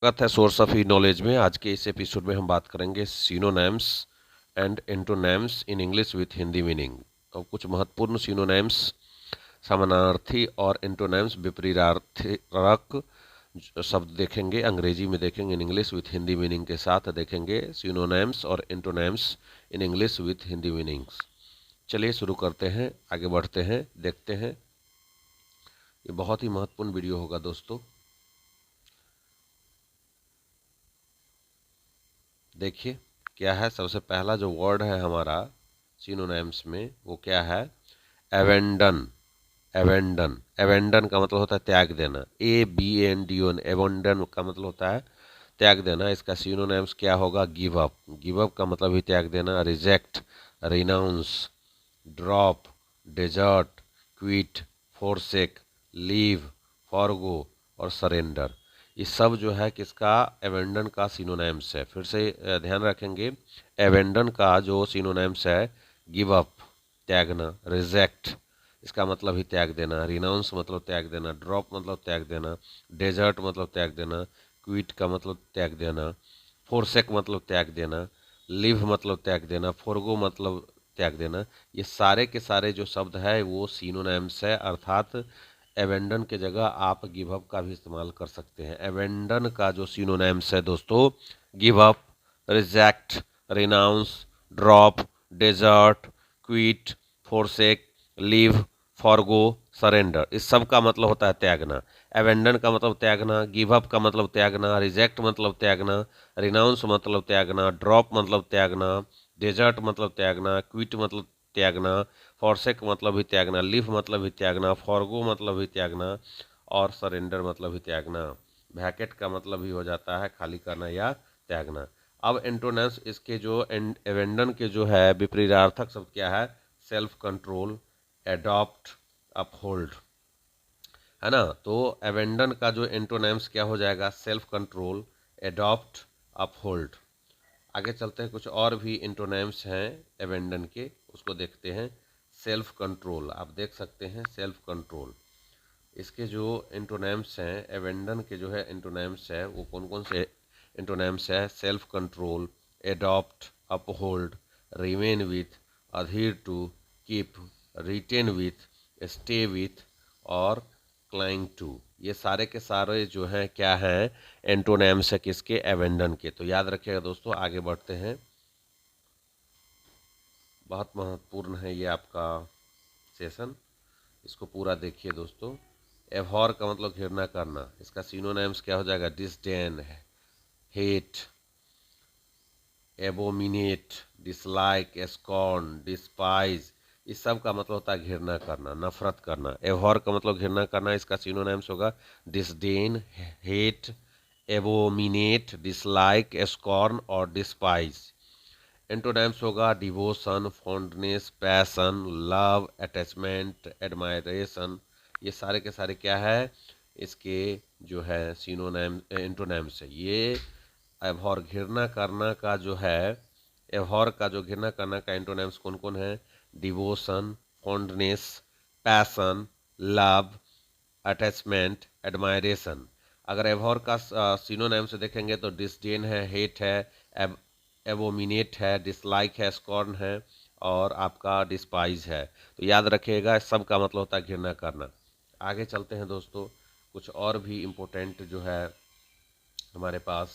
स्वागत है source of E knowledge में। आज के इस एपिसोड में हम बात करेंगे synonyms and antonyms in English with Hindi meaning. और कुछ महत्वपूर्ण सिनोनिम्स, समानार्थी और एंटोनिम्स विपरीतार्थक शब्द देखेंगे, अंग्रेजी में देखेंगे, in English with Hindi meaning के साथ देखेंगे सिनोनिम्स और antonyms in English with Hindi meanings. चलिए शुरू करते हैं, आगे बढ़ते हैं, देखते हैं। ये बहुत ही महत्वपूर्ण वीडियो होगा दोस्तों। देखिए क्या है। सबसे पहला जो वर्ड है हमारा सिनोनिम्स में वो क्या है? एवेंडन। एवेंडन, एवेंडन का मतलब होता है त्याग देना। ABNDON, एवेंडन का मतलब होता है त्याग देना। इसका सिनोनिम्स क्या होगा? Give up. गिव अप का मतलब ही त्याग देना। Reject, renounce, drop, desert, quit, forsake, leave, forgo और सरेंडर। ये सब जो है किसका? एवेंडन का सिनोनिम्स है। फिर से ध्यान रखेंगे, एवेंडन का जो सिनोनिम्स है गिव अप त्यागना, रिजेक्ट इसका मतलब ही त्याग देना, रिनाउंस मतलब त्याग देना, ड्रॉप मतलब त्याग देना, डेजर्ट मतलब त्याग देना, क्विट का मतलब त्याग देना, फोरसेक मतलब त्याग देना, लिव मतलब त्याग देना, फोरगो मतलब त्याग देना। ये सारे के सारे जो शब्द है वो सिनोनिम्स है, अर्थात एवेंडन के जगह आप गिव अप का भी इस्तेमाल कर सकते हैं। एवेंडन का जो सिनोनिम्स है दोस्तों, give up, reject, renounce, drop, desert, quit, forsake, leave, forgo, surrender. इस सब का मतलब होता है त्यागना। एवेंडन का मतलब त्यागना, गिव अप का मतलब त्यागना, रिजेक्ट मतलब त्यागना, रिनाउंस मतलब त्यागना, ड्रॉप मतलब त्यागना, डेजर्ट मतलब त्यागना, क्विट मतलब त्यागना, फॉरसेक मतलब भी त्यागना, लीव मतलब भी त्यागना, फॉरगो मतलब भी त्यागना और सरेंडर मतलब भी त्यागना। वैकेट का मतलब भी हो जाता है खाली करना या त्यागना। अब एंटोनिम्स इसके जो एवेंडन के जो है विपरीतार्थक शब्द क्या है? सेल्फ कंट्रोल, एडॉप्ट, अपहोल्ड, है ना। तो एवेंडन का जो एंटोनिम्स क्या हो जाएगा? Self control, adopt, uphold. आगे चलते हैं, कुछ और भी एंटोनिम्स हैं एवेंडन के, उसको देखते हैं। सेल्फ कंट्रोल, आप देख सकते हैं सेल्फ कंट्रोल। इसके जो एंटोनिम्स हैं एवेंडन के जो है एंटोनिम्स है वो कौन कौन से एंटोनिम्स है? Self control, adopt, uphold, remain with, adhere to, keep, retain with, stay with और क्लाइंग टू। ये सारे के सारे जो हैं क्या हैं? एंटोनिम्स है किसके? एवेंडन के। तो याद रखिएगा दोस्तों, आगे बढ़ते हैं। बहुत महत्वपूर्ण है ये आपका सेशन, इसको पूरा देखिए दोस्तों। एवहॉर का मतलब घृणा करना। इसका सिनोनिम्स क्या हो जाएगा? Disdain, hate, abominate, dislike, scorn, despise. इस सब का मतलब होता है घृणा करना, नफरत करना। एवहॉर का मतलब घृणा करना, इसका सिनोनिम्स होगा disdain, hate, abominate, dislike, scorn और डिस्पाइज। एंटोनिम्स होगा devotion, fondness, passion, love, attachment, admiration. ये सारे के सारे क्या है? इसके जो है सिनोनिम एंटोनिम्स है। ये एवहॉर घृणा करना का जो है, एवहॉर का जो घृणा करना का एंटोनिम्स कौन कौन है? Devotion, fondness, passion, love, attachment, admiration. अगर एवहॉर का सिनोनिम से देखेंगे तो डिसडेन है, हेट है, एबोमिनेट है, डिसलाइक है, स्कॉर्न है और आपका डिस्पाइज है। तो याद रखिएगा, सब का मतलब होता है घृणा करना। आगे चलते हैं दोस्तों, कुछ और भी इम्पोर्टेंट जो है हमारे पास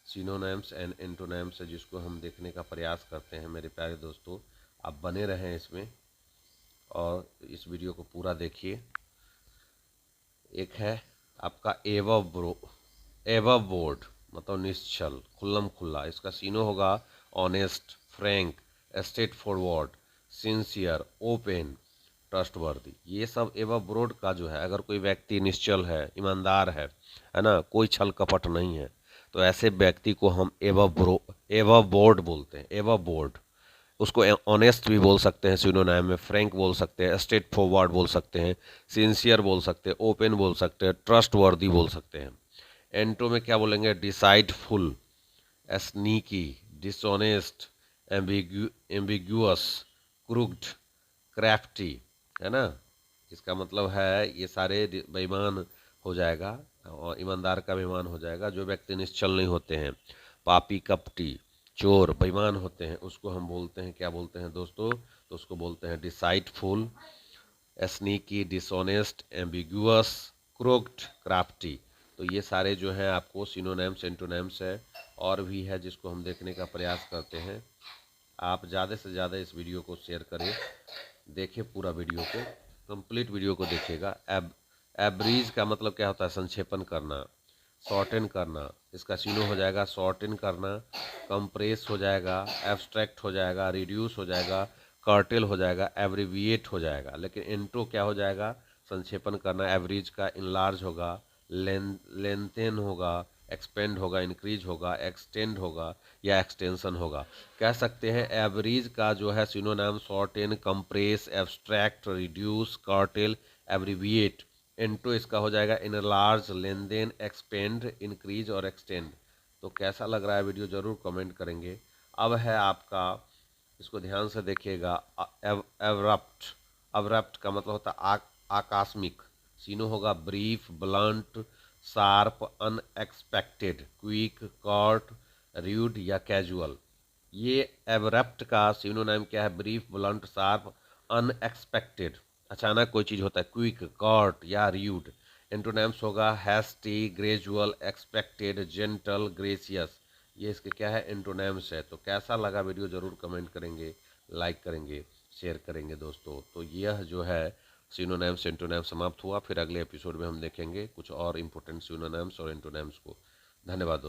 सिनोनिम्स एंड एंटोनिम्स है, जिसको हम देखने का प्रयास करते हैं। मेरे प्यारे दोस्तों, आप बने रहें इसमें और इस वीडियो को पूरा देखिए। एक है आपका एवब बोर्ड, मतलब निश्चल, खुल्लम खुल्ला। इसका सीनो होगा honest, Frank, straight forward, sincere, open, trustworthy. ये सब एवब बोर्ड का जो है, अगर कोई व्यक्ति निश्चल है, ईमानदार है ना, कोई छल कपट नहीं है, तो ऐसे व्यक्ति को हम एवब बोर्ड बोलते हैं। एवब बोर्ड, उसको ऑनेस्ट भी बोल सकते हैं सिनोनिम में, फ्रैंक बोल सकते हैं, स्ट्रेट फॉरवर्ड बोल सकते हैं, सिंसियर बोल सकते हैं, ओपन बोल सकते हैं, ट्रस्ट वर्दी बोल सकते हैं। एंटो में क्या बोलेंगे? Deceitful, sneaky, dishonest, ambiguous, crooked, crafty, है ना। इसका मतलब है ये सारे बेईमान हो जाएगा, और ईमानदार का बेईमान हो जाएगा। जो व्यक्ति निश्चल नहीं होते हैं, पापी, कपटी, चोर, बेईमान होते हैं, उसको हम बोलते हैं, क्या बोलते हैं दोस्तों? तो उसको बोलते हैं डिसाइटफुल, स्नीकी, डिसऑनेस्ट, एम्बिगुअस, क्रोक्ड, क्राफ्टी। तो ये सारे जो हैं आपको सिनोनिम्स एंटोनिम्स है, और भी है जिसको हम देखने का प्रयास करते हैं। आप ज़्यादा से ज़्यादा इस वीडियो को शेयर करें, देखिए पूरा वीडियो को, कंप्लीट वीडियो को देखिएगा। एब्रीज का मतलब क्या होता है? संक्षेपण करना, शॉर्टन करना। इसका सीनो हो जाएगा शॉर्टन करना, कंप्रेस हो जाएगा, एब्स्ट्रैक्ट हो जाएगा, रिड्यूस हो जाएगा, कर्टेल हो जाएगा, एब्रीविएट हो जाएगा। लेकिन इंट्रो क्या हो जाएगा? संक्षेपण करना। एवरेज का इनलार्ज होगा, लेंथेन होगा, एक्सपेंड होगा, इंक्रीज होगा, एक्सटेंड होगा या एक्सटेंशन होगा। कह सकते हैं एवरेज का जो है synonym shorten, compress, abstract, reduce, cartel, abbreviate. Intro इसका हो जाएगा इनलार्ज, लेनदेन, एक्सपेंड, इंक्रीज और एक्सटेंड। तो कैसा लग रहा है वीडियो, ज़रूर कमेंट करेंगे। अब है आपका, इसको ध्यान से देखिएगा, एवरप्ट। एवरप्ट का मतलब होता है आकस्मिक। सीनो होगा brief, blunt, sharp, unexpected, quick, curt, rude या कैजुअल। ये एवरप्ट का सिनोनिम क्या है? Brief, blunt, sharp, unexpected. अचानक कोई चीज़ होता है, क्विक, कॉर्ट या र्यूड। एंटोनिम्स होगा hasty, gradual, expected, gentle, gracious. ये इसके क्या है? एंटोनिम्स है। तो कैसा लगा वीडियो, ज़रूर कमेंट करेंगे, लाइक करेंगे, शेयर करेंगे दोस्तों। तो यह जो है सिनोनिम्स एंटोनिम्स समाप्त हुआ। फिर अगले एपिसोड में हम देखेंगे कुछ और इम्पोर्टेंट सिनोनिम्स और एंटोनिम्स को। धन्यवाद।